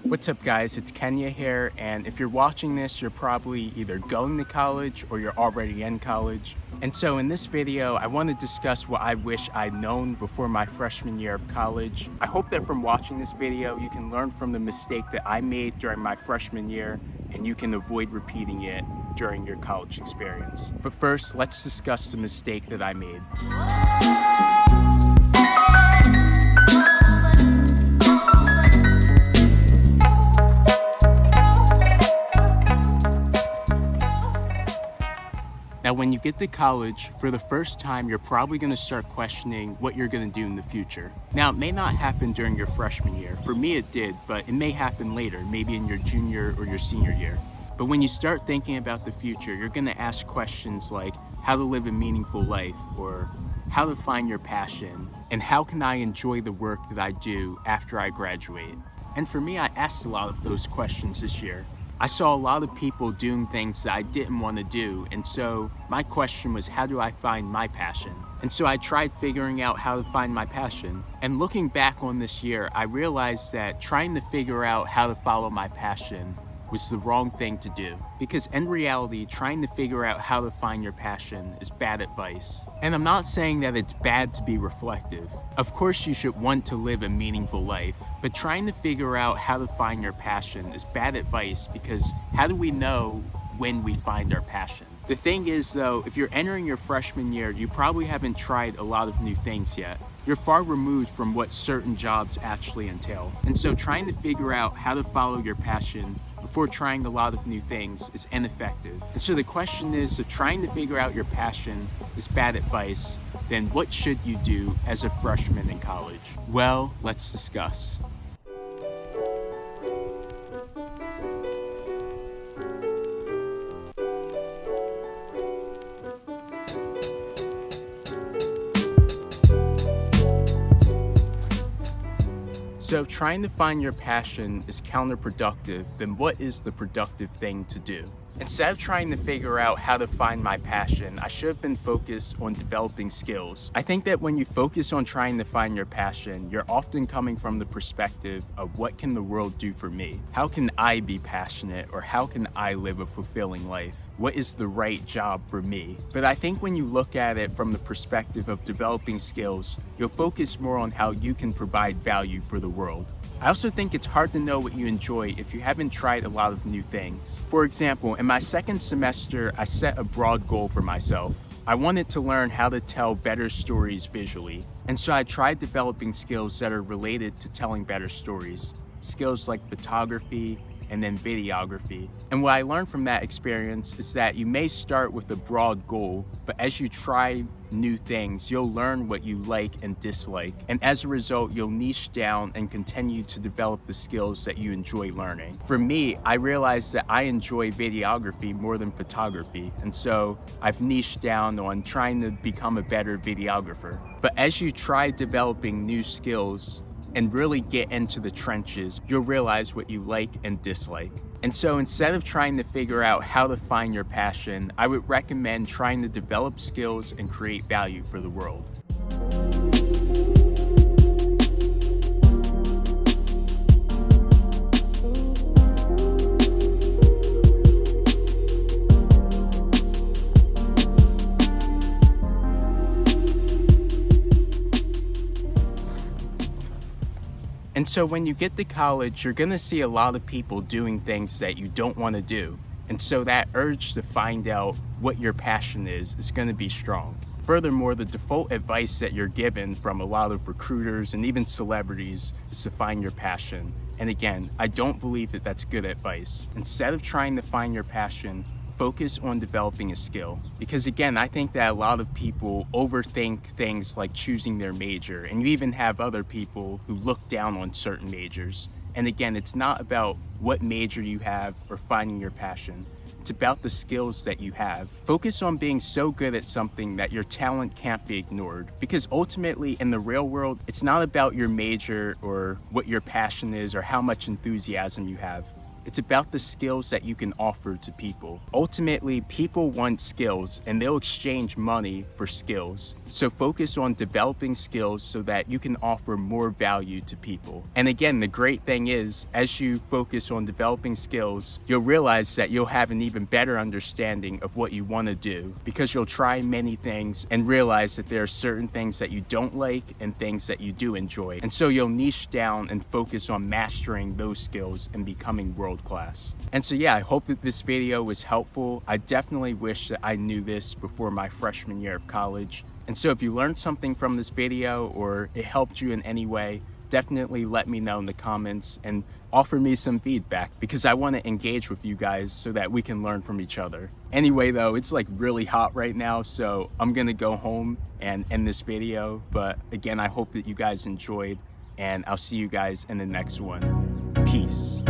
What's up guys, it's Kenya here, and if you're watching this, you're probably either going to college or you're already in college. And so in this video, I want to discuss what I wish I'd known before my freshman year of college. I hope that from watching this video, you can learn from the mistake that I made during my freshman year, and you can avoid repeating it during your college experience. But first, let's discuss the mistake that I made. Now, when you get to college, for the first time, you're probably going to start questioning what you're going to do in the future. Now, it may not happen during your freshman year. For me, it did, but it may happen later, maybe in your junior or your senior year. But when you start thinking about the future, you're going to ask questions like how to live a meaningful life, or how to find your passion, and how can I enjoy the work that I do after I graduate? And for me, I asked a lot of those questions this year. I saw a lot of people doing things that I didn't want to do, and so my question was, how do I find my passion? And so I tried figuring out how to find my passion. And looking back on this year, I realized that trying to figure out how to follow my passion was the wrong thing to do. Because in reality, trying to figure out how to find your passion is bad advice. And I'm not saying that it's bad to be reflective. Of course, you should want to live a meaningful life, but trying to figure out how to find your passion is bad advice, because how do we know when we find our passion? The thing is though, if you're entering your freshman year, you probably haven't tried a lot of new things yet. You're far removed from what certain jobs actually entail. And so trying to figure out how to follow your passion before trying a lot of new things is ineffective. And so the question is, if trying to figure out your passion is bad advice, then what should you do as a freshman in college? Well, let's discuss. So if trying to find your passion is counterproductive, then what is the productive thing to do? Instead of trying to figure out how to find my passion, I should have been focused on developing skills. I think that when you focus on trying to find your passion, you're often coming from the perspective of what can the world do for me? How can I be passionate, or how can I live a fulfilling life? What is the right job for me? But I think when you look at it from the perspective of developing skills, you'll focus more on how you can provide value for the world. I also think it's hard to know what you enjoy if you haven't tried a lot of new things. For example, in my second semester, I set a broad goal for myself. I wanted to learn how to tell better stories visually. And so I tried developing skills that are related to telling better stories. Skills like photography, and then videography. And what I learned from that experience is that you may start with a broad goal, but as you try new things, you'll learn what you like and dislike. And as a result, you'll niche down and continue to develop the skills that you enjoy learning. For me, I realized that I enjoy videography more than photography. And so I've niched down on trying to become a better videographer. But as you try developing new skills, and really get into the trenches, you'll realize what you like and dislike. And so instead of trying to figure out how to find your passion, I would recommend trying to develop skills and create value for the world. And so when you get to college, you're gonna see a lot of people doing things that you don't wanna do. And so that urge to find out what your passion is gonna be strong. Furthermore, the default advice that you're given from a lot of recruiters and even celebrities is to find your passion. And again, I don't believe that that's good advice. Instead of trying to find your passion, focus on developing a skill. Because again, I think that a lot of people overthink things like choosing their major, and you even have other people who look down on certain majors. And again, it's not about what major you have or finding your passion. It's about the skills that you have. Focus on being so good at something that your talent can't be ignored. Because ultimately, in the real world, it's not about your major or what your passion is or how much enthusiasm you have. It's about the skills that you can offer to people. Ultimately, people want skills and they'll exchange money for skills. So focus on developing skills so that you can offer more value to people. And again, the great thing is, as you focus on developing skills, you'll realize that you'll have an even better understanding of what you want to do, because you'll try many things and realize that there are certain things that you don't like and things that you do enjoy. And so you'll niche down and focus on mastering those skills and becoming world class. And so yeah, I hope that this video was helpful. I definitely wish that I knew this before my freshman year of college. And so if you learned something from this video or it helped you in any way, definitely let me know in the comments and offer me some feedback, because I want to engage with you guys so that we can learn from each other. Anyway though, it's like really hot right now, so I'm gonna go home and end this video. But again, I hope that you guys enjoyed, and I'll see you guys in the next one. Peace.